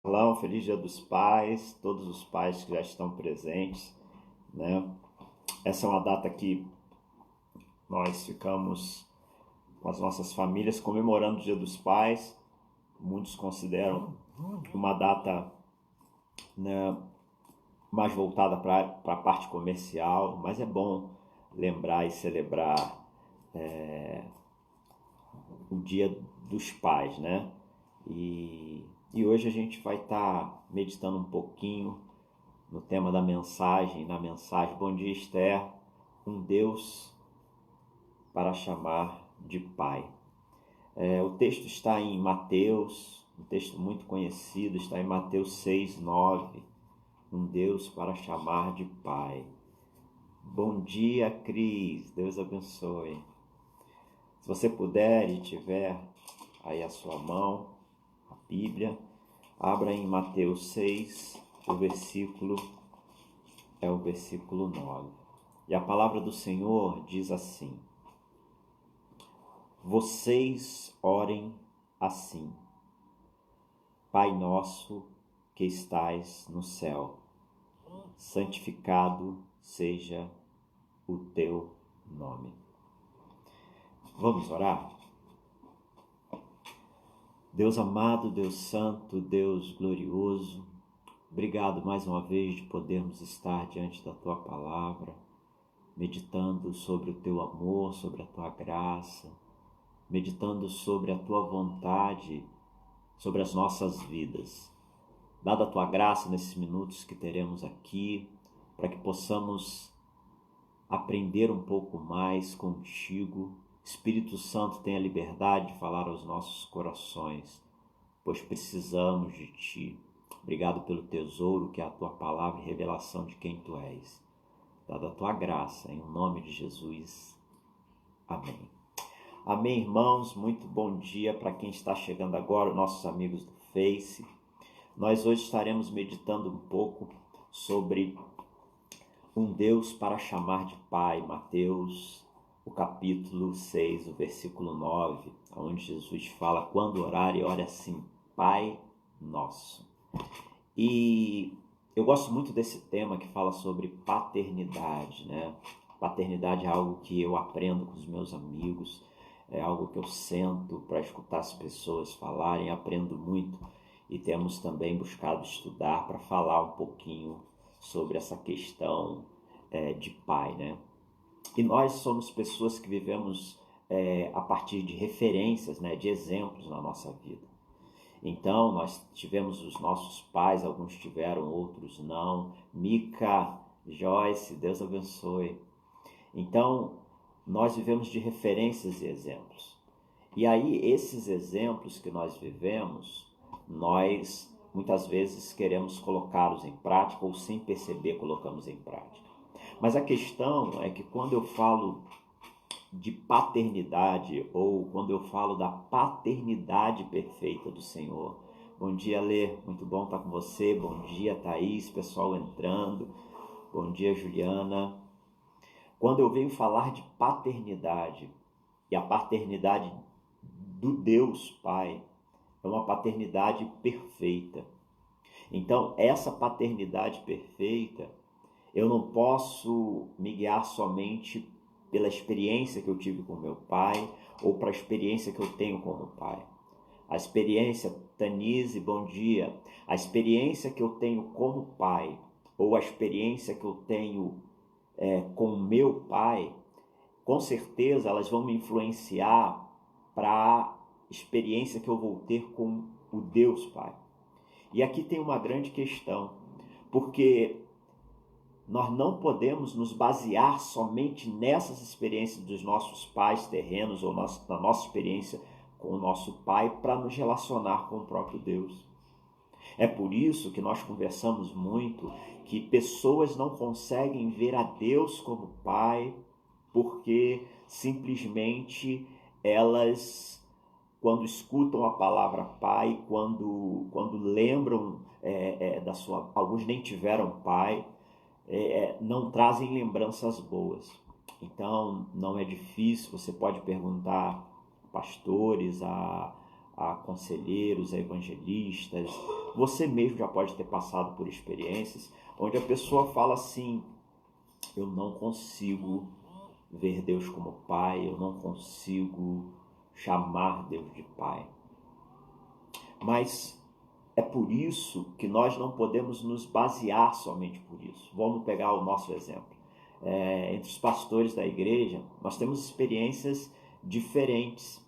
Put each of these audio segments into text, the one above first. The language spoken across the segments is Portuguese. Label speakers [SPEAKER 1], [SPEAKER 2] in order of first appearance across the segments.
[SPEAKER 1] Carlão, feliz Dia dos Pais, todos os pais que já estão presentes, né? Essa é uma data que nós ficamos com as nossas famílias comemorando o Dia dos Pais. Muitos consideram uma data, né, mais voltada para a parte comercial, mas é bom lembrar e celebrar o Dia dos Pais, né? E hoje a gente vai estar meditando um pouquinho no tema da mensagem, na mensagem Bom dia, Esther, um Deus para chamar de Pai. O texto está em Mateus, um texto muito conhecido, está em Mateus 6:9, um Deus para chamar de Pai. Bom dia, Cris, Deus abençoe. Se você puder e tiver aí a sua mão, a Bíblia, abra em Mateus 6, o versículo é o versículo 9. E a palavra do Senhor diz assim: Vocês orem assim: Pai nosso que estais no céu, santificado seja o teu nome. Vamos orar? Deus amado, Deus santo, Deus glorioso, obrigado mais uma vez de podermos estar diante da tua palavra, meditando sobre o teu amor, sobre a tua graça, meditando sobre a tua vontade, sobre as nossas vidas. Dada a tua graça nesses minutos que teremos aqui, para que possamos aprender um pouco mais contigo. Espírito Santo, tenha liberdade de falar aos nossos corações, pois precisamos de ti. Obrigado pelo tesouro que é a tua palavra e revelação de quem tu és. Dada a tua graça, em nome de Jesus. Amém. Amém, irmãos. Muito bom dia para quem está chegando agora, nossos amigos do Face. Nós hoje estaremos meditando um pouco sobre um Deus para chamar de Pai, Mateus, o capítulo 6, o versículo 9, onde Jesus fala: quando orarem, ore assim, Pai Nosso. E eu gosto muito desse tema que fala sobre paternidade, né? Paternidade é algo que eu aprendo com os meus amigos, é algo que eu sento para escutar as pessoas falarem, aprendo muito, e temos também buscado estudar para falar um pouquinho sobre essa questão de pai, né? E nós somos pessoas que vivemos a partir de referências, né, de exemplos na nossa vida. Então, nós tivemos os nossos pais, alguns tiveram, outros não. Mica, Joyce, Deus abençoe. Então, nós vivemos de referências e exemplos. E aí, esses exemplos que nós vivemos, nós muitas vezes queremos colocá-los em prática ou sem perceber colocamos em prática. Mas a questão é que quando eu falo de paternidade ou quando eu falo da paternidade perfeita do Senhor. Bom dia, Lê, muito bom estar com você. Bom dia, Thaís, pessoal entrando. Bom dia, Juliana. Quando eu venho falar de paternidade, e a paternidade do Deus Pai é uma paternidade perfeita. Então, essa paternidade perfeita, eu não posso me guiar somente pela experiência que eu tive com meu pai ou para a experiência que eu tenho como pai. A experiência, Tanise, bom dia. A experiência que eu tenho como pai ou a experiência que eu tenho com meu pai, com certeza elas vão me influenciar para a experiência que eu vou ter com o Deus Pai. E aqui tem uma grande questão, porque nós não podemos nos basear somente nessas experiências dos nossos pais terrenos ou na nossa experiência com o nosso pai para nos relacionar com o próprio Deus. É por isso que nós conversamos muito que pessoas não conseguem ver a Deus como Pai porque simplesmente elas, quando escutam a palavra Pai, quando lembram da sua... Alguns nem tiveram pai, não trazem lembranças boas. Então, não é difícil, você pode perguntar a pastores, a conselheiros, a evangelistas, Você mesmo já pode ter passado por experiências onde a pessoa fala assim: eu não consigo ver Deus como Pai, eu não consigo chamar Deus de Pai. Mas é por isso que nós não podemos nos basear somente por isso. Vamos pegar o nosso exemplo. Entre os pastores da igreja, nós temos experiências diferentes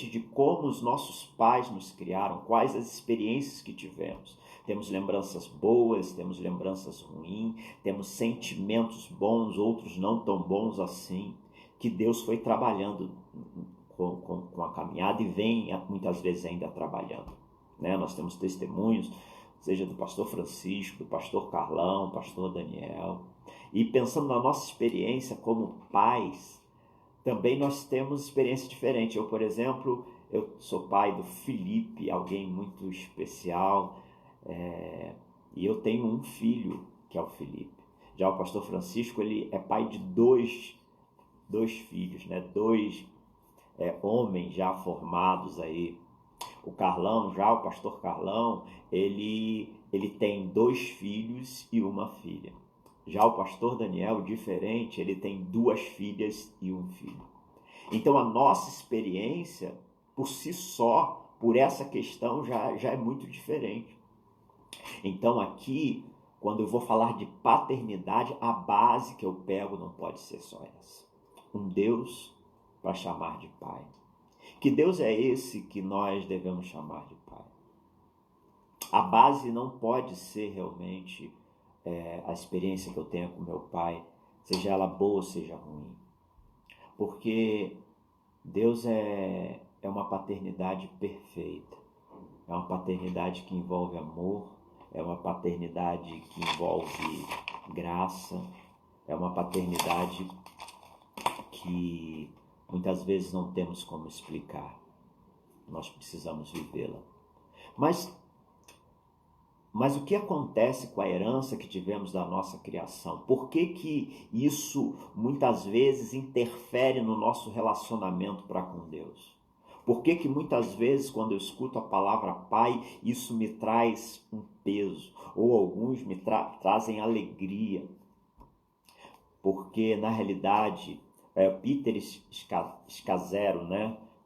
[SPEAKER 1] de como os nossos pais nos criaram, quais as experiências que tivemos. Temos lembranças boas, temos lembranças ruins, temos sentimentos bons, outros não tão bons assim, que Deus foi trabalhando com a caminhada e vem muitas vezes ainda trabalhando. Nós temos testemunhos, seja do pastor Francisco, do pastor Carlão, pastor Daniel. E pensando na nossa experiência como pais, também nós temos experiência diferente. Eu, por exemplo, eu sou pai do Felipe, alguém muito especial, e eu tenho um filho, que é o Felipe. Já o pastor Francisco, ele é pai de dois filhos, dois homens já formados aí. O Carlão, já o pastor Carlão, ele tem 2 filhos e uma filha. Já o pastor Daniel, diferente, ele tem 2 filhas e um filho. Então a nossa experiência, por si só, por essa questão, já é muito diferente. Então aqui, quando eu vou falar de paternidade, a base que eu pego não pode ser só essa. Um Deus para chamar de Pai. Que Deus é esse que nós devemos chamar de Pai? A base não pode ser realmente a experiência que eu tenho com meu pai, seja ela boa ou seja ruim. Porque Deus é uma paternidade perfeita. É uma paternidade que envolve amor, é uma paternidade que envolve graça, é uma paternidade que muitas vezes não temos como explicar. Nós precisamos vivê-la. Mas o que acontece com a herança que tivemos da nossa criação? Por que isso muitas vezes interfere no nosso relacionamento para com Deus? Por que muitas vezes, quando eu escuto a palavra Pai, isso me traz um peso? Ou alguns me trazem alegria? Porque, na realidade, Peter Scazzero,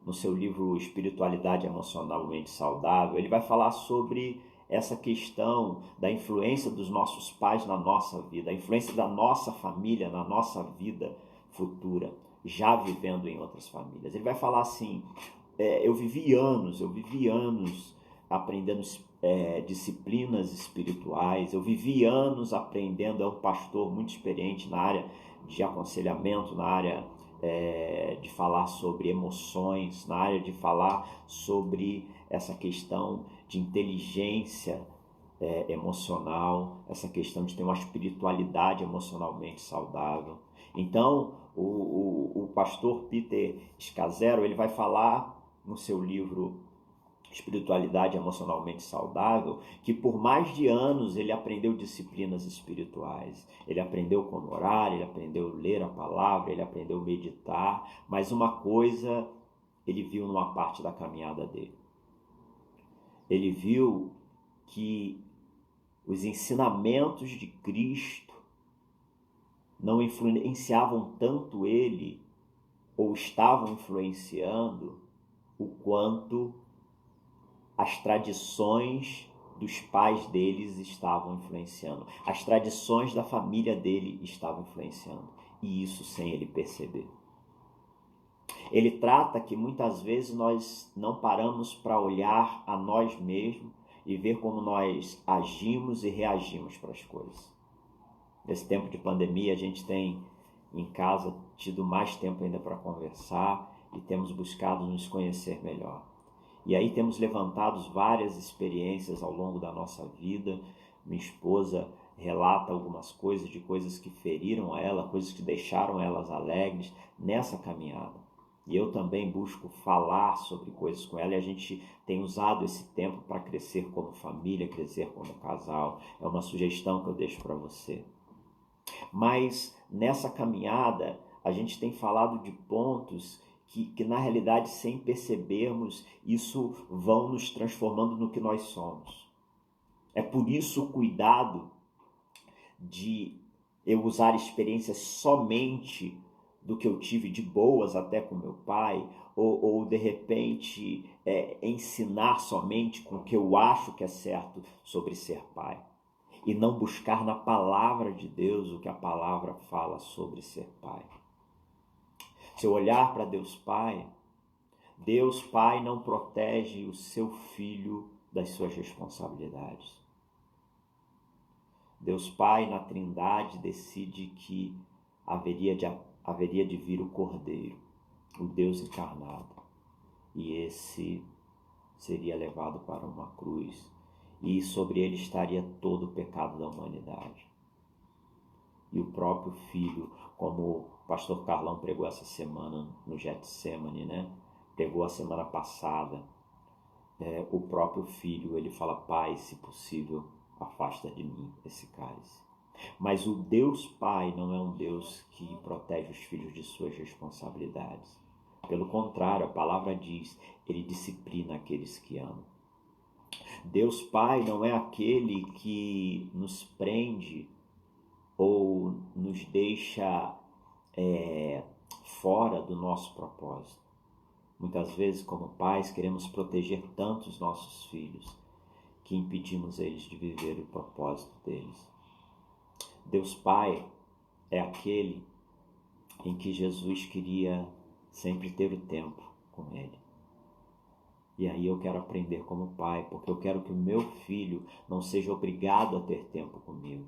[SPEAKER 1] no seu livro Espiritualidade Emocionalmente Saudável, ele vai falar sobre essa questão da influência dos nossos pais na nossa vida, a influência da nossa família na nossa vida futura, já vivendo em outras famílias. Ele vai falar assim: eu vivi anos aprendendo disciplinas espirituais, eu vivi anos aprendendo, é um pastor muito experiente na área de aconselhamento, na área de falar sobre emoções, na área de falar sobre essa questão de inteligência emocional, essa questão de ter uma espiritualidade emocionalmente saudável. Então, o pastor Peter Scazzero, ele vai falar no seu livro Espiritualidade Emocionalmente Saudável, que por mais de anos ele aprendeu disciplinas espirituais, ele aprendeu como orar, ele aprendeu ler a palavra, ele aprendeu meditar, mas uma coisa ele viu numa parte da caminhada dele. Ele viu que os ensinamentos de Cristo não influenciavam tanto ele, ou estavam influenciando, o quanto as tradições dos pais deles estavam influenciando, as tradições da família dele estavam influenciando, e isso sem ele perceber. Ele trata que muitas vezes nós não paramos para olhar a nós mesmos e ver como nós agimos e reagimos para as coisas. Nesse tempo de pandemia, a gente tem em casa tido mais tempo ainda para conversar e temos buscado nos conhecer melhor. E aí temos levantado várias experiências ao longo da nossa vida. Minha esposa relata algumas coisas, de coisas que feriram ela, coisas que deixaram elas alegres nessa caminhada. E eu também busco falar sobre coisas com ela, e a gente tem usado esse tempo para crescer como família, crescer como casal. É uma sugestão que eu deixo para você. Mas nessa caminhada a gente tem falado de pontos que na realidade, sem percebermos, isso vão nos transformando no que nós somos. É por isso o cuidado de eu usar experiências somente do que eu tive de boas até com meu pai, ou de repente ensinar somente com o que eu acho que é certo sobre ser pai. E não buscar na palavra de Deus o que a palavra fala sobre ser pai. Se eu olhar para Deus Pai não protege o seu filho das suas responsabilidades. Deus Pai, na Trindade, decide que haveria de vir o Cordeiro, o Deus encarnado, e esse seria levado para uma cruz, e sobre ele estaria todo o pecado da humanidade. E o próprio Filho, como o pastor Carlão pregou essa semana no Getsemane, pregou a semana passada, o próprio Filho, ele fala: Pai, se possível, afasta de mim esse cálice. Mas o Deus Pai não é um Deus que protege os filhos de suas responsabilidades. Pelo contrário, a palavra diz, ele disciplina aqueles que amam. Deus Pai não é aquele que nos prende ou nos deixa fora do nosso propósito. Muitas vezes, como pais, queremos proteger tanto os nossos filhos que impedimos eles de viver o propósito deles. Deus Pai é aquele em que Jesus queria sempre ter o tempo com ele. E aí eu quero aprender como pai, porque eu quero que o meu filho não seja obrigado a ter tempo comigo,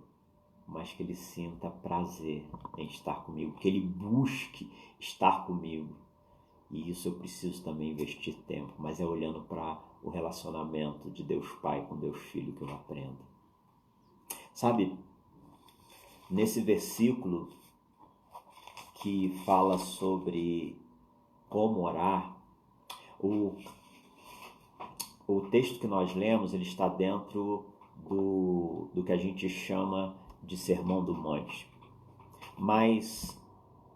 [SPEAKER 1] mas que ele sinta prazer em estar comigo, que ele busque estar comigo. E isso eu preciso também investir tempo, mas é olhando para o relacionamento de Deus Pai com Deus Filho que eu aprendo. Sabe, nesse versículo que fala sobre como orar, o texto que nós lemos, ele está dentro do que a gente chama de Sermão do Monte. Mas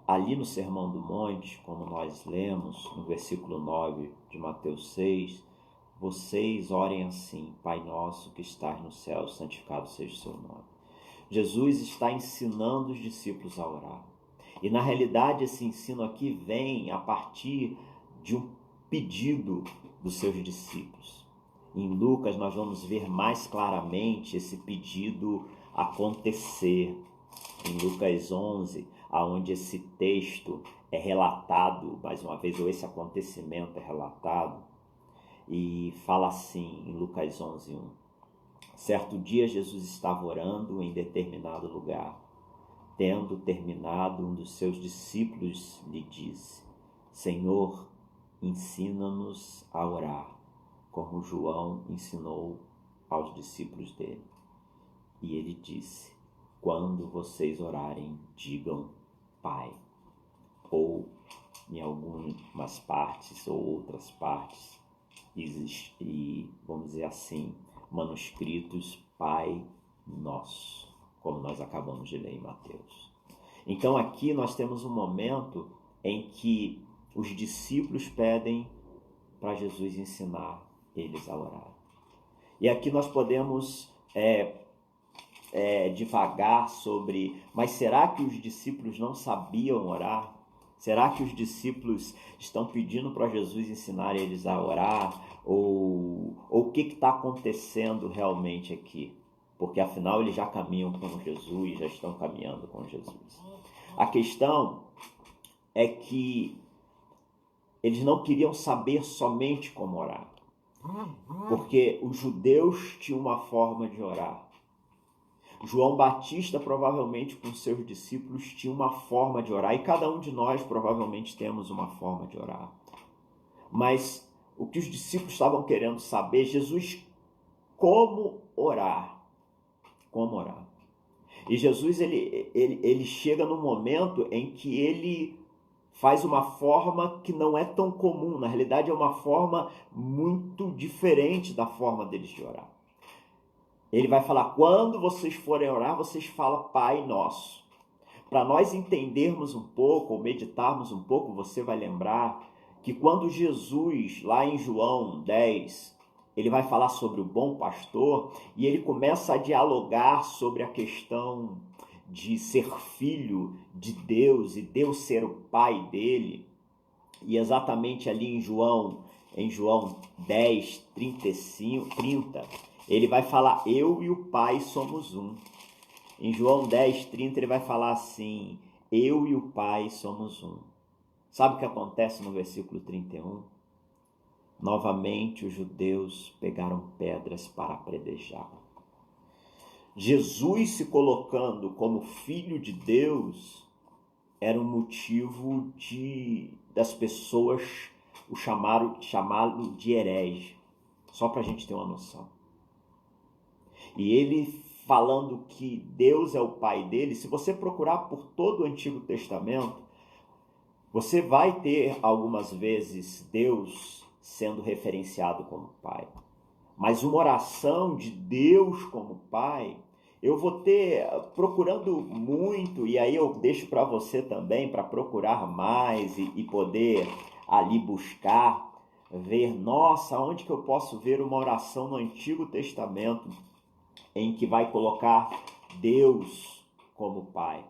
[SPEAKER 1] ali no Sermão do Monte, como nós lemos no versículo 9 de Mateus 6, vocês orem assim: Pai nosso que estás no céu, santificado seja o seu nome. Jesus está ensinando os discípulos a orar. E na realidade esse ensino aqui vem a partir de um pedido dos seus discípulos. Em Lucas nós vamos ver mais claramente esse pedido acontecer. Em Lucas 11, onde esse texto é relatado, mais uma vez, ou esse acontecimento é relatado, e fala assim em Lucas 11:1. Certo dia Jesus estava orando em determinado lugar. Tendo terminado, um dos seus discípulos lhe disse: Senhor, ensina-nos a orar, como João ensinou aos discípulos dele. E ele disse: quando vocês orarem, digam Pai. Ou em algumas partes ou outras partes, e vamos dizer assim, manuscritos Pai Nosso, como nós acabamos de ler em Mateus. Então aqui nós temos um momento em que os discípulos pedem para Jesus ensinar eles a orar. E aqui nós podemos divagar sobre, mas será que os discípulos não sabiam orar? Será que os discípulos estão pedindo para Jesus ensinar eles a orar? Ou o que está acontecendo realmente aqui? Porque afinal eles já caminham com Jesus, já estão caminhando com Jesus. A questão é que eles não queriam saber somente como orar. Porque os judeus tinham uma forma de orar. João Batista, provavelmente, com seus discípulos, tinha uma forma de orar. E cada um de nós, provavelmente, temos uma forma de orar. Mas o que os discípulos estavam querendo saber, Jesus, como orar? Como orar? E Jesus, ele chega no momento em que ele faz uma forma que não é tão comum. Na realidade, é uma forma muito diferente da forma deles de orar. Ele vai falar: quando vocês forem orar, vocês falam Pai Nosso. Para nós entendermos um pouco, ou meditarmos um pouco, você vai lembrar que quando Jesus, lá em João 10, ele vai falar sobre o bom pastor e ele começa a dialogar sobre a questão de ser filho de Deus e Deus ser o pai dele. E exatamente ali em João 10, 30, ele vai falar: eu e o Pai somos um. Em João 10, 30, ele vai falar assim: eu e o Pai somos um. Sabe o que acontece no versículo 31? Novamente os judeus pegaram pedras para apedrejá-lo. Jesus se colocando como filho de Deus era um motivo das pessoas o chamá-lo de herege, só para a gente ter uma noção. E ele falando que Deus é o pai dele, se você procurar por todo o Antigo Testamento, você vai ter algumas vezes Deus sendo referenciado como pai. Mas uma oração de Deus como pai, eu vou ter procurando muito, e aí eu deixo para você também, para procurar mais e poder ali buscar, ver, nossa, onde que eu posso ver uma oração no Antigo Testamento em que vai colocar Deus como pai.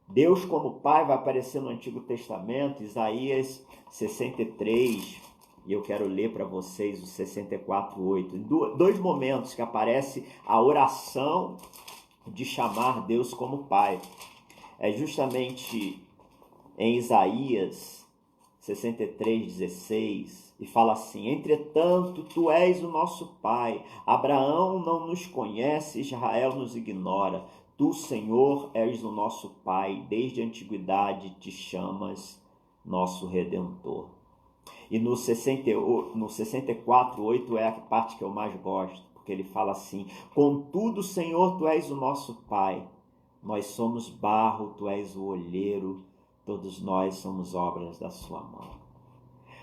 [SPEAKER 1] Deus como pai vai aparecer no Antigo Testamento, Isaías 63, e eu quero ler para vocês o 64:8. Dois momentos que aparece a oração de chamar Deus como pai. É justamente em Isaías 63:16, e fala assim: entretanto, tu és o nosso pai, Abraão não nos conhece, Israel nos ignora. Tu, Senhor, és o nosso pai, desde a antiguidade te chamas nosso Redentor. E no 64:8 é a parte que eu mais gosto, porque ele fala assim: contudo, Senhor, tu és o nosso pai, nós somos barro, tu és o olheiro, todos nós somos obras da sua mão.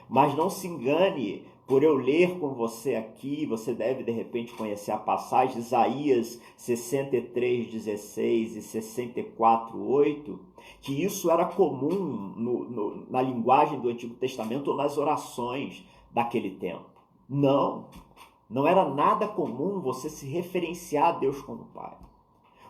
[SPEAKER 1] Mas não se engane, por eu ler com você aqui, você deve de repente conhecer a passagem, Isaías 63:16 e 64:8, que isso era comum na linguagem do Antigo Testamento ou nas orações daquele tempo. Não era nada comum você se referenciar a Deus como Pai.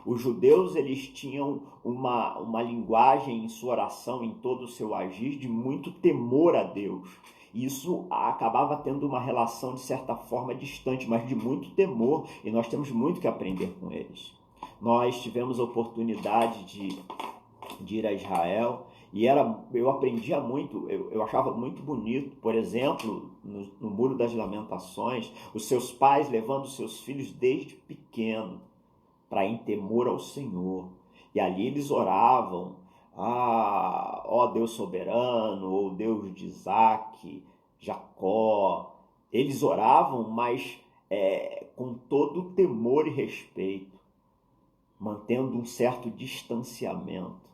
[SPEAKER 1] Os judeus, eles tinham uma linguagem em sua oração, em todo o seu agir, de muito temor a Deus. Isso acabava tendo uma relação, de certa forma, distante, mas de muito temor, e nós temos muito que aprender com eles. Nós tivemos a oportunidade de ir a Israel, e eu aprendia muito, eu achava muito bonito, por exemplo, no Muro das Lamentações, os seus pais levando os seus filhos desde pequeno, para em temor ao Senhor. E ali eles oravam: ó Deus soberano, ou Deus de Isaac, Jacó. Eles oravam, mas com todo o temor e respeito, mantendo um certo distanciamento.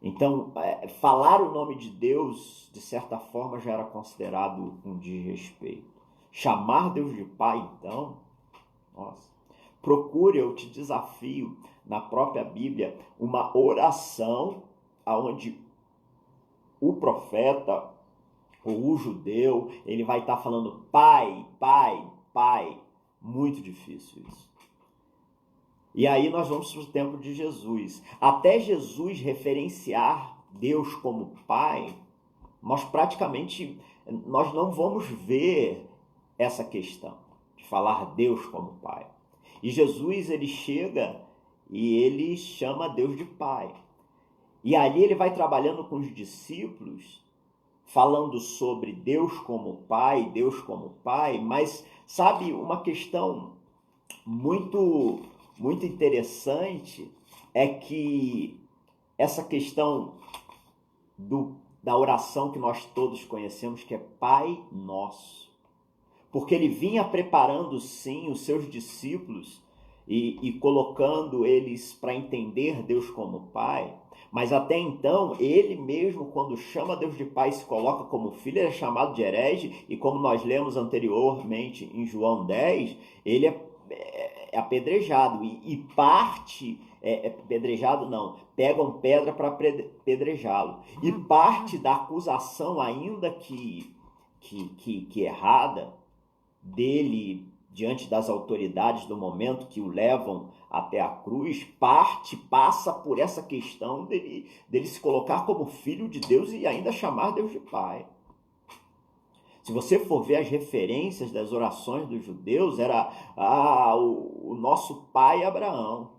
[SPEAKER 1] Então, falar o nome de Deus, de certa forma, já era considerado um desrespeito. Chamar Deus de Pai, então, nossa. Procure, eu te desafio, na própria Bíblia, uma oração onde o profeta ou o judeu, ele vai estar falando pai, pai, pai. Muito difícil isso. E aí nós vamos para o tempo de Jesus. Até Jesus referenciar Deus como pai, nós não vamos ver essa questão de falar Deus como pai. E Jesus, ele chega e ele chama Deus de Pai. E ali ele vai trabalhando com os discípulos, falando sobre Deus como Pai, mas sabe, uma questão muito, muito interessante é que essa questão da oração que nós todos conhecemos, que é Pai Nosso. Porque ele vinha preparando, sim, os seus discípulos e colocando eles para entender Deus como Pai, mas até então, ele mesmo, quando chama Deus de Pai e se coloca como filho, ele é chamado de herege, e como nós lemos anteriormente em João 10, ele é apedrejado, pegam pedra para apedrejá-lo, e parte da acusação, ainda que errada, dele diante das autoridades do momento que o levam até a cruz, passa por essa questão dele se colocar como filho de Deus e ainda chamar Deus de Pai. Se você for ver as referências das orações dos judeus, era o nosso pai Abraão.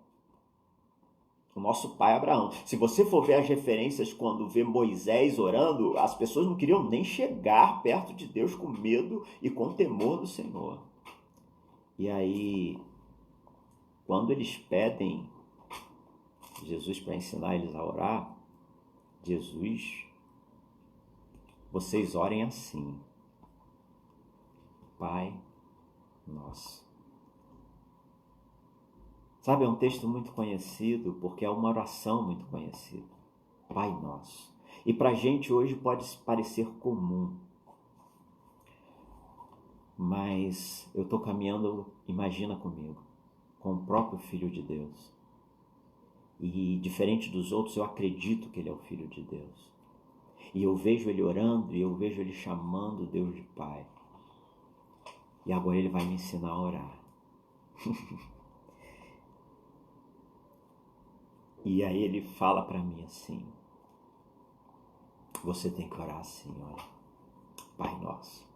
[SPEAKER 1] O nosso pai Abraão. Se você for ver as referências quando vê Moisés orando, as pessoas não queriam nem chegar perto de Deus com medo e com temor do Senhor. E aí, quando eles pedem Jesus para ensinar eles a orar, Jesus, vocês orem assim: Pai Nosso. Sabe, é um texto muito conhecido, porque é uma oração muito conhecida. Pai Nosso. E para a gente hoje pode parecer comum. Mas eu estou caminhando, imagina comigo, com o próprio Filho de Deus. E diferente dos outros, eu acredito que ele é o Filho de Deus. E eu vejo ele orando, e eu vejo ele chamando Deus de Pai. E agora ele vai me ensinar a orar. E aí ele fala para mim assim: você tem que orar assim, olha, Pai Nosso.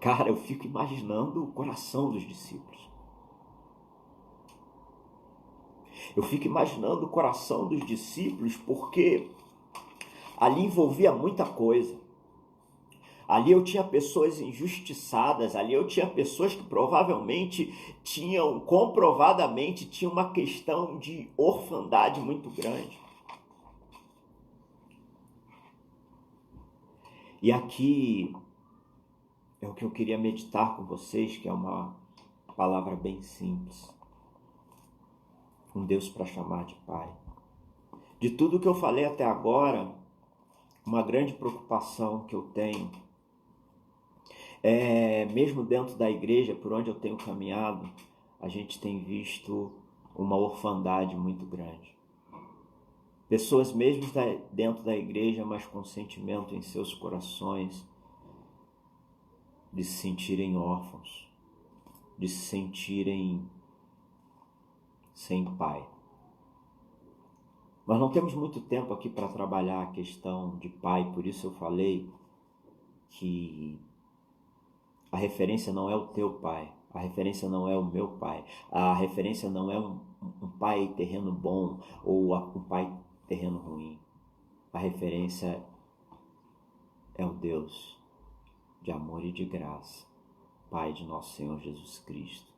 [SPEAKER 1] Cara, eu fico imaginando o coração dos discípulos. Eu fico imaginando o coração dos discípulos, porque ali envolvia muita coisa. Ali eu tinha pessoas injustiçadas, ali eu tinha pessoas que provavelmente comprovadamente tinham uma questão de orfandade muito grande. E aqui é o que eu queria meditar com vocês, que é uma palavra bem simples. Um Deus para chamar de Pai. De tudo que eu falei até agora, uma grande preocupação que eu tenho mesmo dentro da igreja, por onde eu tenho caminhado, a gente tem visto uma orfandade muito grande. Pessoas mesmo dentro da igreja, mas com sentimento em seus corações de se sentirem órfãos, de se sentirem sem pai. Nós não temos muito tempo aqui para trabalhar a questão de pai, por isso eu falei que a referência não é o teu pai, a referência não é o meu pai, a referência não é um pai terreno bom ou um pai terreno ruim. A referência é o Deus de amor e de graça, Pai de nosso Senhor Jesus Cristo,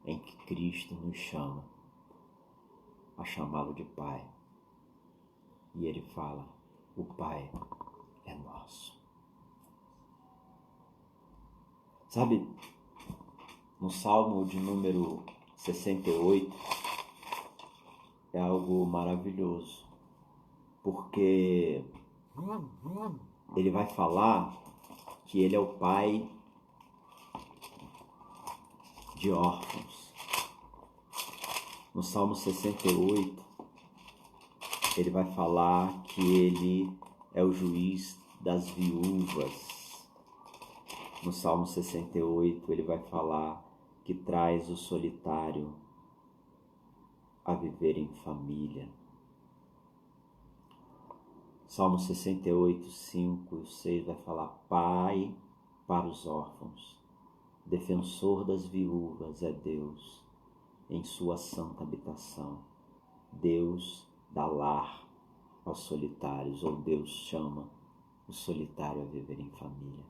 [SPEAKER 1] em que Cristo nos chama a chamá-lo de Pai. E ele fala: o Pai é nosso. Sabe, no Salmo de número 68 é algo maravilhoso, porque ele vai falar que ele é o pai de órfãos. No Salmo 68, ele vai falar que ele é o juiz das viúvas. No Salmo 68, ele vai falar que traz o solitário a viver em família. Salmo 68, 5 e 6 vai falar: Pai para os órfãos, defensor das viúvas é Deus, em sua santa habitação. Deus dá lar aos solitários, ou Deus chama o solitário a viver em família.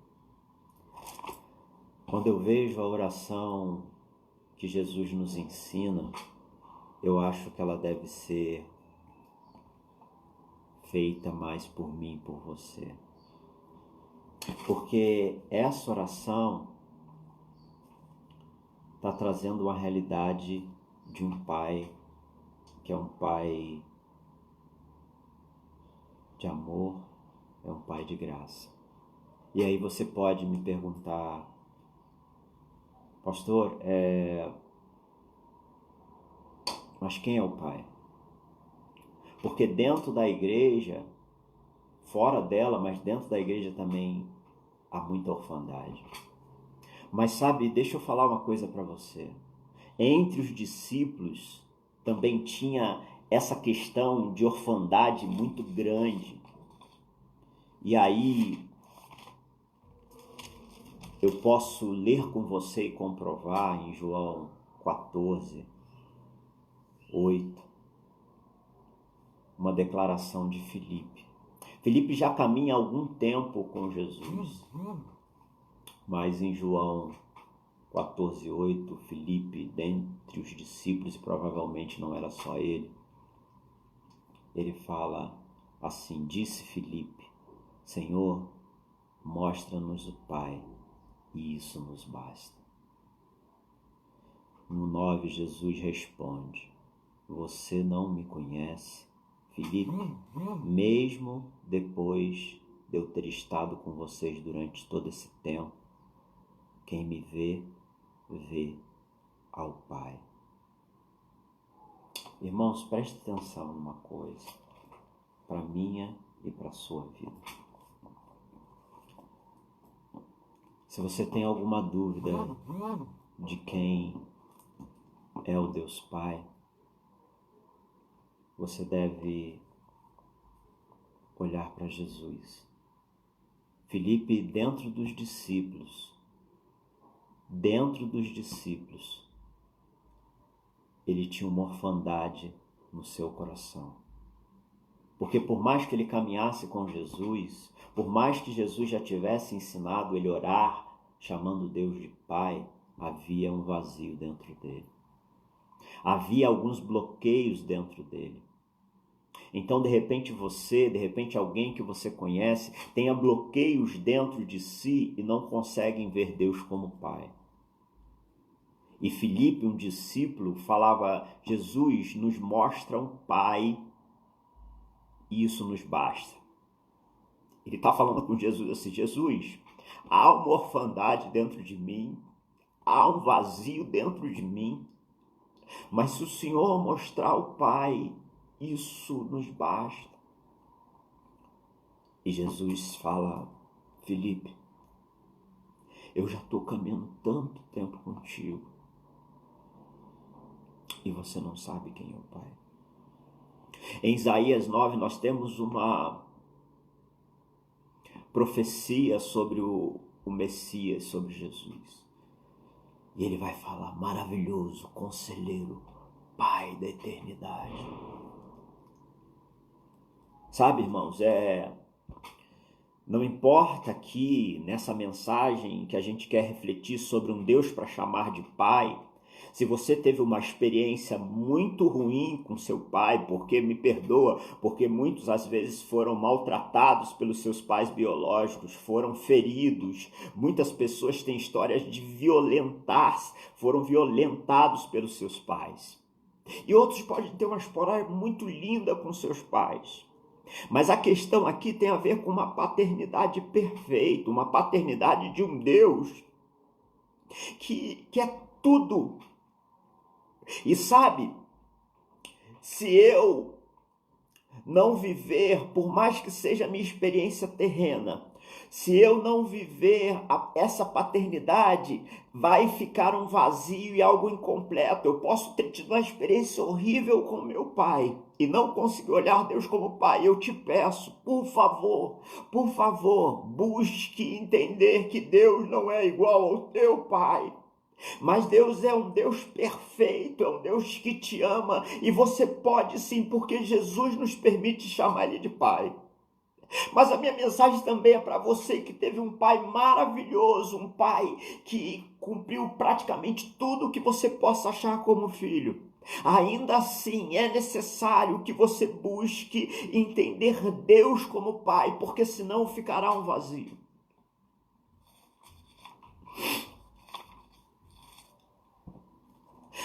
[SPEAKER 1] Quando eu vejo a oração que Jesus nos ensina, eu acho que ela deve ser feita mais por mim e por você. Porque essa oração está trazendo uma realidade de um pai que é um pai de amor, é um pai de graça. E aí você pode me perguntar: pastor, mas quem é o pai? Porque dentro da igreja, fora dela, mas dentro da igreja também há muita orfandade. Mas sabe, deixa eu falar uma coisa para você. Entre os discípulos também tinha essa questão de orfandade muito grande. E aí eu posso ler com você e comprovar em João 14, 8, uma declaração de Filipe. Filipe já caminha há algum tempo com Jesus, mas em João 14, 8, Filipe, dentre os discípulos, e provavelmente não era só ele fala assim: disse Filipe, Senhor, mostra-nos o Pai, e isso nos basta. No 9, Jesus responde: você não me conhece, Filipe, mesmo depois de eu ter estado com vocês durante todo esse tempo? Quem me vê, vê ao Pai. Irmãos, preste atenção numa coisa, para minha e para a sua vida. Se você tem alguma dúvida de quem é o Deus Pai, você deve olhar para Jesus. Filipe, dentro dos discípulos, ele tinha uma orfandade no seu coração. Porque por mais que ele caminhasse com Jesus, por mais que Jesus já tivesse ensinado ele a orar, chamando Deus de Pai, havia um vazio dentro dele. Havia alguns bloqueios dentro dele. Então, de repente alguém que você conhece, tenha bloqueios dentro de si e não conseguem ver Deus como Pai. E Filipe, um discípulo, falava: Jesus nos mostra um Pai e isso nos basta. Ele está falando com Jesus assim: Jesus, há uma orfandade dentro de mim, há um vazio dentro de mim, mas se o Senhor mostrar o Pai, isso nos basta. E Jesus fala: Filipe, eu já estou caminhando tanto tempo contigo e você não sabe quem é o Pai. Em Isaías 9 nós temos uma profecia sobre o Messias, sobre Jesus. E ele vai falar: maravilhoso, conselheiro, Pai da eternidade. Sabe, irmãos, não importa aqui nessa mensagem que a gente quer refletir sobre um Deus para chamar de Pai, se você teve uma experiência muito ruim com seu pai, porque, me perdoa, porque muitos às vezes foram maltratados pelos seus pais biológicos, foram feridos. Muitas pessoas têm histórias de foram violentados pelos seus pais. E outros podem ter uma história muito linda com seus pais. Mas a questão aqui tem a ver com uma paternidade perfeita, uma paternidade de um Deus que é tudo. E sabe, se eu não viver, por mais que seja a minha experiência terrena, se eu não viver essa paternidade, vai ficar um vazio e algo incompleto. Eu posso ter tido uma experiência horrível com meu pai e não conseguir olhar Deus como Pai. Eu te peço, por favor, busque entender que Deus não é igual ao teu Pai. Mas Deus é um Deus perfeito, é um Deus que te ama, e você pode sim, porque Jesus nos permite chamar Ele de Pai. Mas a minha mensagem também é para você que teve um pai maravilhoso, um pai que cumpriu praticamente tudo o que você possa achar como filho. Ainda assim, é necessário que você busque entender Deus como Pai, porque senão ficará um vazio.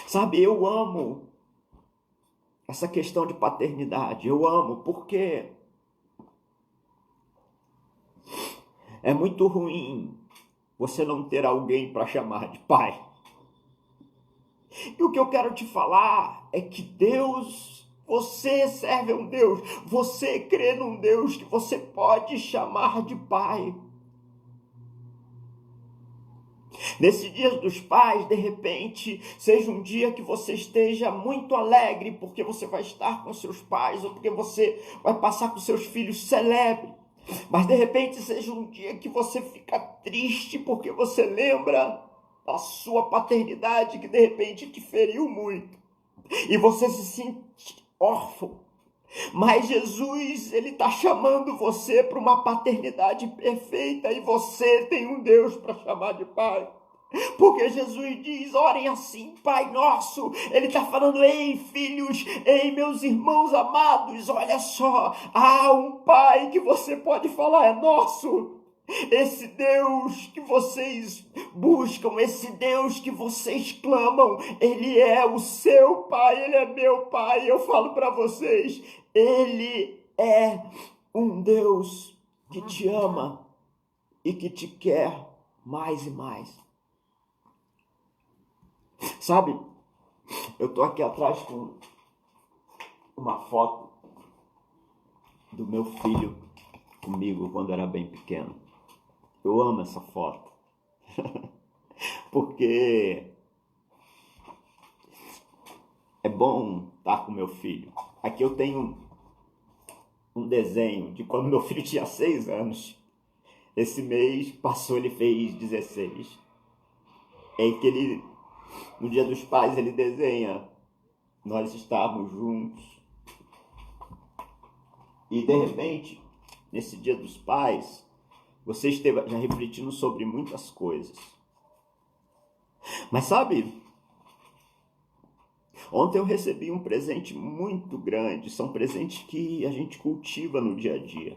[SPEAKER 1] Sabe, eu amo essa questão de paternidade. Eu amo porque é muito ruim você não ter alguém para chamar de pai. E o que eu quero te falar é que Deus, você serve a um Deus, você crê num Deus que você pode chamar de pai. Nesse dia dos pais, de repente, seja um dia que você esteja muito alegre porque você vai estar com seus pais ou porque você vai passar com seus filhos, celebre. Mas de repente seja um dia que você fica triste porque você lembra da sua paternidade que de repente te feriu muito e você se sente órfão. Mas Jesus, ele está chamando você para uma paternidade perfeita e você tem um Deus para chamar de pai. Porque Jesus diz, orem assim, Pai Nosso. Ele está falando, ei filhos, ei meus irmãos amados, olha só, há um Pai que você pode falar, é nosso. Esse Deus que vocês buscam, esse Deus que vocês clamam, Ele é o seu Pai, Ele é meu Pai. Eu falo para vocês, Ele é um Deus que te ama e que te quer mais e mais. Sabe, eu tô aqui atrás com uma foto do meu filho comigo quando era bem pequeno. Eu amo essa foto, porque é bom estar com meu filho. Aqui eu tenho um desenho de quando meu filho tinha 6 anos. Esse mês passou, ele fez 16. Em que ele, no Dia dos Pais, ele desenha, nós estávamos juntos. E de repente, nesse Dia dos Pais, você esteve já refletindo sobre muitas coisas. Mas sabe, ontem eu recebi um presente muito grande. São presentes que a gente cultiva no dia a dia.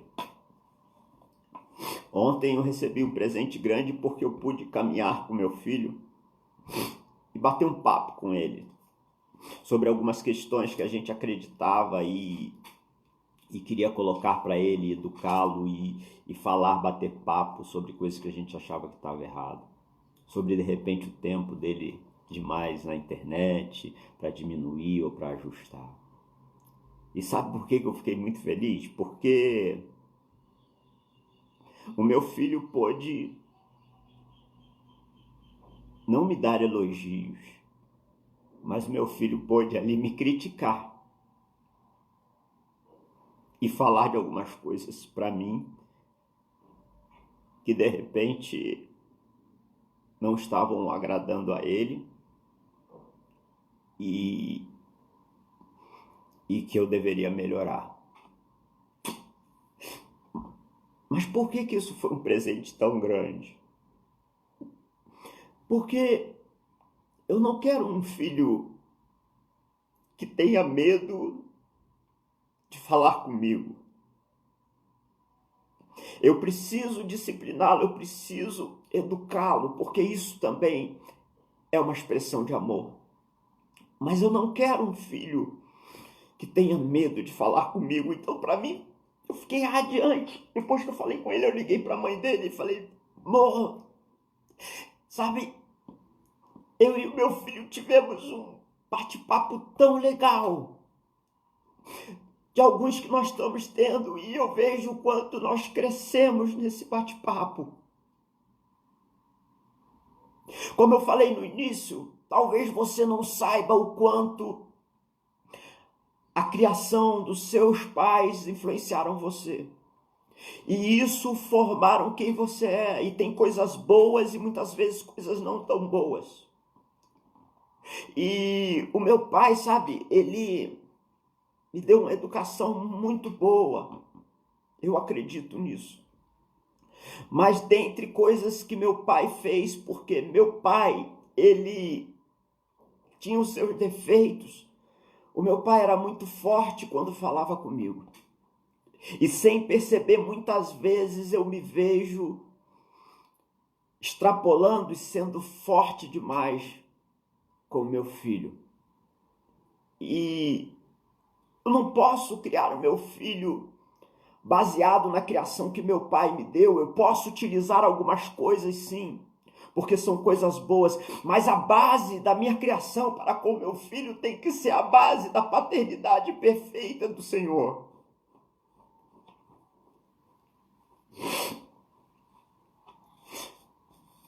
[SPEAKER 1] Ontem eu recebi um presente grande porque eu pude caminhar com meu filho e bater um papo com ele sobre algumas questões que a gente acreditava e queria colocar para ele, educá-lo e falar, bater papo sobre coisas que a gente achava que estava errado. Sobre, de repente, o tempo dele demais na internet, para diminuir ou para ajustar. E sabe por que eu fiquei muito feliz? Porque o meu filho pôde não me dar elogios, mas meu filho pôde ali me criticar e falar de algumas coisas para mim que de repente não estavam agradando a ele e que eu deveria melhorar. Mas por que isso foi um presente tão grande? Porque eu não quero um filho que tenha medo de falar comigo. Eu preciso discipliná-lo, eu preciso educá-lo, porque isso também é uma expressão de amor. Mas eu não quero um filho que tenha medo de falar comigo. Então, para mim, eu fiquei radiante. Depois que eu falei com ele, eu liguei para a mãe dele e falei, amor, sabe, eu e o meu filho tivemos um bate-papo tão legal de alguns que nós estamos tendo, e eu vejo o quanto nós crescemos nesse bate-papo. Como eu falei no início, talvez você não saiba o quanto a criação dos seus pais influenciaram você. E isso formaram quem você é. E tem coisas boas e muitas vezes coisas não tão boas. E o meu pai, sabe, ele me deu uma educação muito boa. Eu acredito nisso. Mas dentre coisas que meu pai fez, porque meu pai, ele tinha os seus defeitos. O meu pai era muito forte quando falava comigo. E sem perceber, muitas vezes eu me vejo extrapolando e sendo forte demais com meu filho. E eu não posso criar o meu filho baseado na criação que meu pai me deu. Eu posso utilizar algumas coisas, sim, porque são coisas boas, mas a base da minha criação para com meu filho tem que ser a base da paternidade perfeita do Senhor.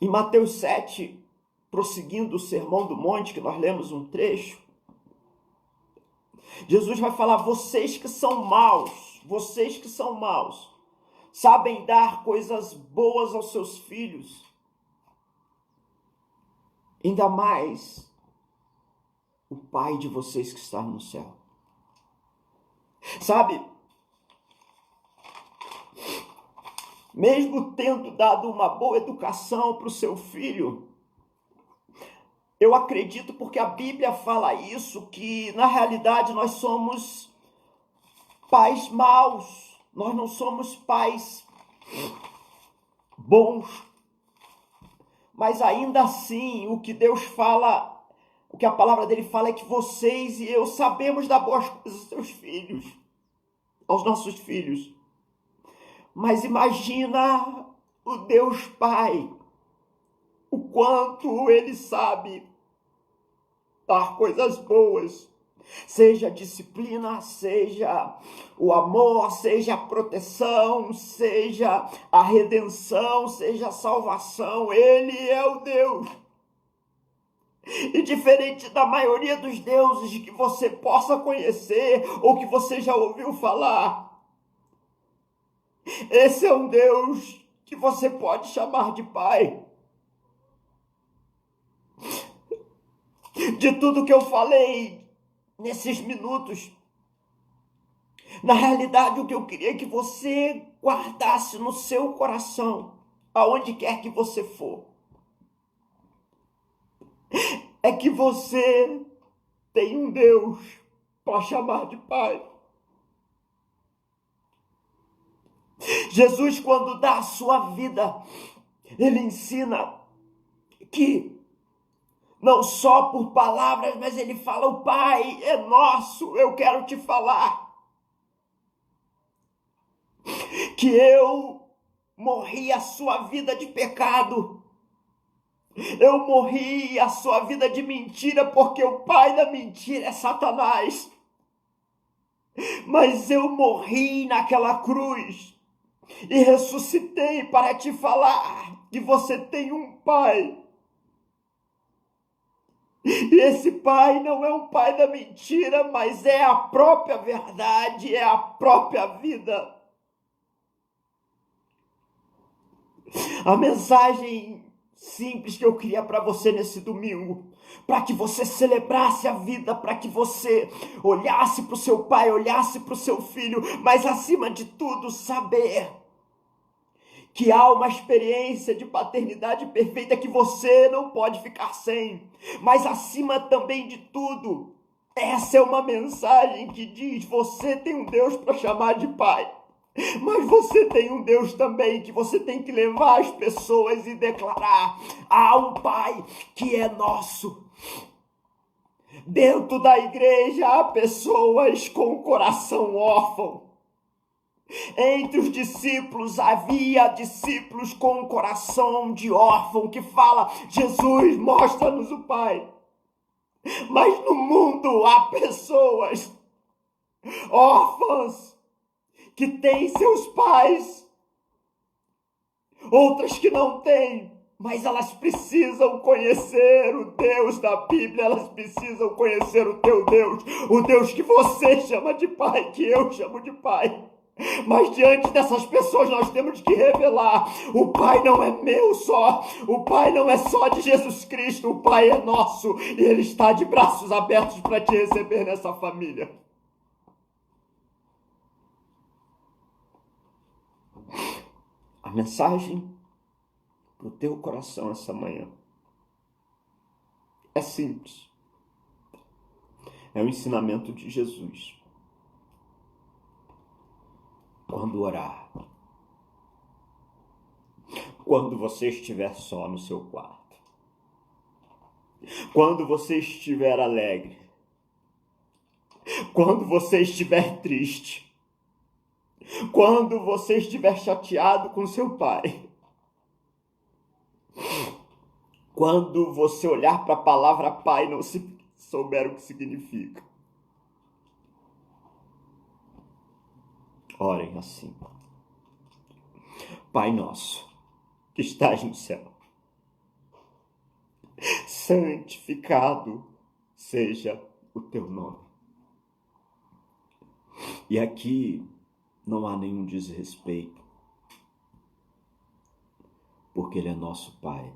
[SPEAKER 1] Em Mateus 7, prosseguindo o Sermão do Monte, que nós lemos um trecho, Jesus vai falar: vocês que são maus, sabem dar coisas boas aos seus filhos, ainda mais o Pai de vocês que está no céu. Sabe, mesmo tendo dado uma boa educação para o seu filho, eu acredito, porque a Bíblia fala isso, que na realidade nós somos pais maus, nós não somos pais bons, mas ainda assim o que Deus fala, o que a palavra dele fala é que vocês e eu sabemos dar boas coisas aos seus filhos, aos nossos filhos. Mas imagina o Deus Pai, o quanto ele sabe dar coisas boas, seja a disciplina, seja o amor, seja a proteção, seja a redenção, seja a salvação. Ele é o Deus. E diferente da maioria dos deuses que você possa conhecer ou que você já ouviu falar, esse é um Deus que você pode chamar de Pai. De tudo que eu falei nesses minutos, na realidade o que eu queria que você guardasse no seu coração, aonde quer que você for, é que você tem um Deus para chamar de Pai. Jesus, quando dá a sua vida, ele ensina que não só por palavras, mas ele fala: o Pai é nosso. Eu quero te falar que eu morri a sua vida de pecado. Eu morri a sua vida de mentira, porque o pai da mentira é Satanás. Mas eu morri naquela cruz e ressuscitei para te falar que você tem um pai. E esse pai não é um pai da mentira, mas é a própria verdade, é a própria vida. A mensagem simples que eu queria para você nesse domingo, para que você celebrasse a vida, para que você olhasse para o seu pai, olhasse para o seu filho, mas acima de tudo saber que há uma experiência de paternidade perfeita que você não pode ficar sem. Mas acima também de tudo, essa é uma mensagem que diz: você tem um Deus para chamar de Pai. Mas você tem um Deus também que você tem que levar as pessoas e declarar: há um Pai que é nosso. Dentro da igreja há pessoas com o coração órfão. Entre os discípulos havia discípulos com um coração de órfão que fala: Jesus, mostra-nos o Pai. Mas no mundo há pessoas órfãs que têm seus pais, outras que não têm, mas elas precisam conhecer o Deus da Bíblia, elas precisam conhecer o teu Deus, o Deus que você chama de Pai, que eu chamo de Pai. Mas diante dessas pessoas nós temos que revelar: o Pai não é meu só, o Pai não é só de Jesus Cristo, o Pai é nosso e Ele está de braços abertos para te receber nessa família. A mensagem para o teu coração essa manhã é simples. É o ensinamento de Jesus. Quando orar, quando você estiver só no seu quarto, quando você estiver alegre, quando você estiver triste, quando você estiver chateado com seu pai, quando você olhar para a palavra Pai e não souber o que significa, orem assim: Pai nosso, que estás no céu, santificado seja o teu nome. E aqui não há nenhum desrespeito, porque Ele é nosso Pai.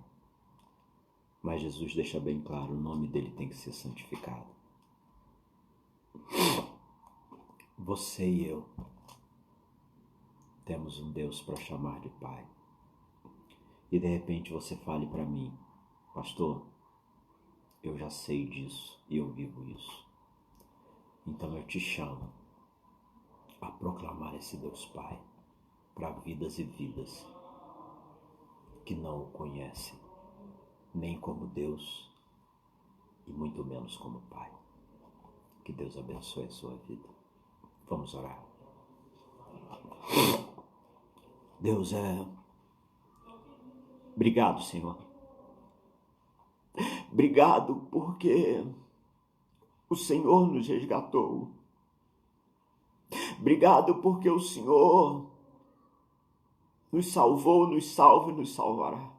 [SPEAKER 1] Mas Jesus deixa bem claro, o nome dele tem que ser santificado. Você e eu temos um Deus para chamar de Pai. E de repente você fale para mim, pastor, eu já sei disso e eu vivo isso. Então eu te chamo a proclamar esse Deus Pai para vidas e vidas que não o conhecem, nem como Deus e muito menos como Pai. Que Deus abençoe a sua vida. Vamos orar. Deus obrigado, Senhor. Obrigado porque o Senhor nos resgatou. Obrigado porque o Senhor nos salvou, nos salva e nos salvará.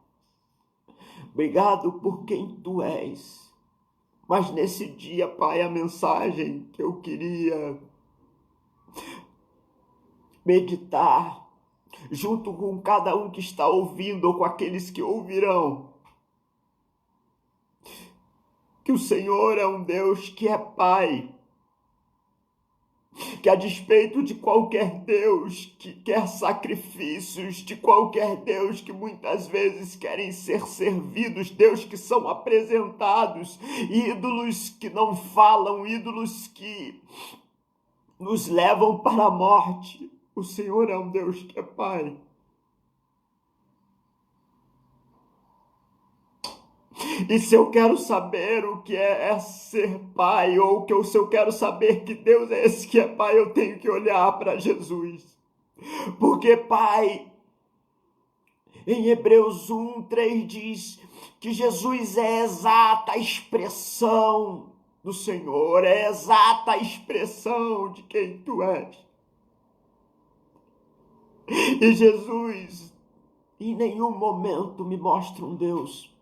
[SPEAKER 1] Obrigado por quem Tu és. Mas nesse dia, Pai, a mensagem que eu queria meditar junto com cada um que está ouvindo ou com aqueles que ouvirão, que o Senhor é um Deus que é Pai, que a despeito de qualquer Deus que quer sacrifícios, de qualquer Deus que muitas vezes querem ser servidos, Deus que são apresentados, ídolos que não falam, ídolos que nos levam para a morte, o Senhor é um Deus que é Pai. E se eu quero saber o que é ser pai, ou se eu quero saber que Deus é esse que é pai, eu tenho que olhar para Jesus. Porque pai, em Hebreus 1:3 diz que Jesus é a exata expressão do Senhor, é a exata expressão de quem Tu és. E Jesus, em nenhum momento me mostra um Deus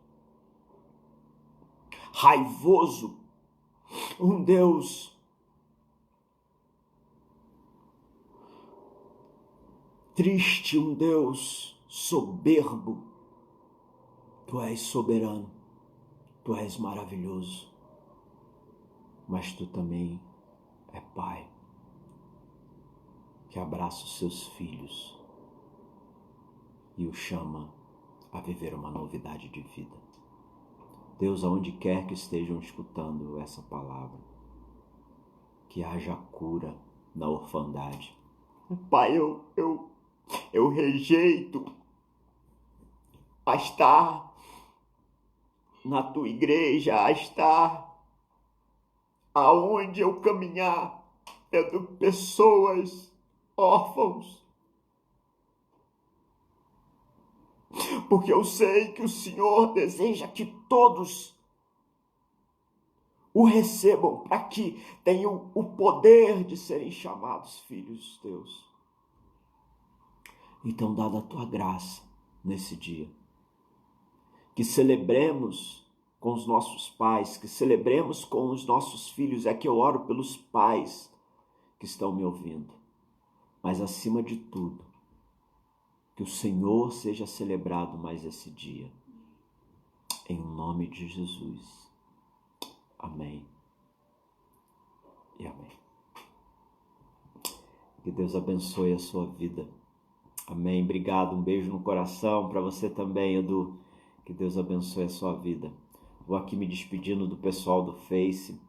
[SPEAKER 1] raivoso, um Deus triste, um Deus soberbo. Tu és soberano, Tu és maravilhoso, mas Tu também é Pai, que abraça os seus filhos e os chama a viver uma novidade de vida. Deus, aonde quer que estejam escutando essa palavra, que haja cura na orfandade. Pai, eu rejeito a estar na Tua igreja, a estar aonde eu caminhar, tendo pessoas órfãos. Porque eu sei que o Senhor deseja que todos o recebam, para que tenham o poder de serem chamados filhos Teus. Então, dada a Tua graça nesse dia, que celebremos com os nossos pais, que celebremos com os nossos filhos. É que eu oro pelos pais que estão me ouvindo, mas acima de tudo, que o Senhor seja celebrado mais esse dia. Em nome de Jesus. Amém. E amém. Que Deus abençoe a sua vida. Amém. Obrigado. Um beijo no coração para você também, Edu. Que Deus abençoe a sua vida. Vou aqui me despedindo do pessoal do Face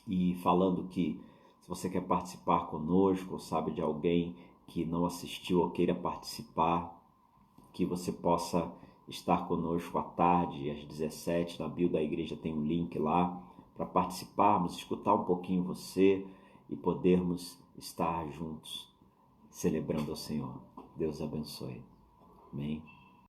[SPEAKER 1] e falando que se você quer participar conosco, ou sabe de alguém que não assistiu ou queira participar, que você possa estar conosco à tarde, às 17, na bio da igreja tem um link lá, para participarmos, escutar um pouquinho você e podermos estar juntos, celebrando ao Senhor. Deus abençoe. Amém.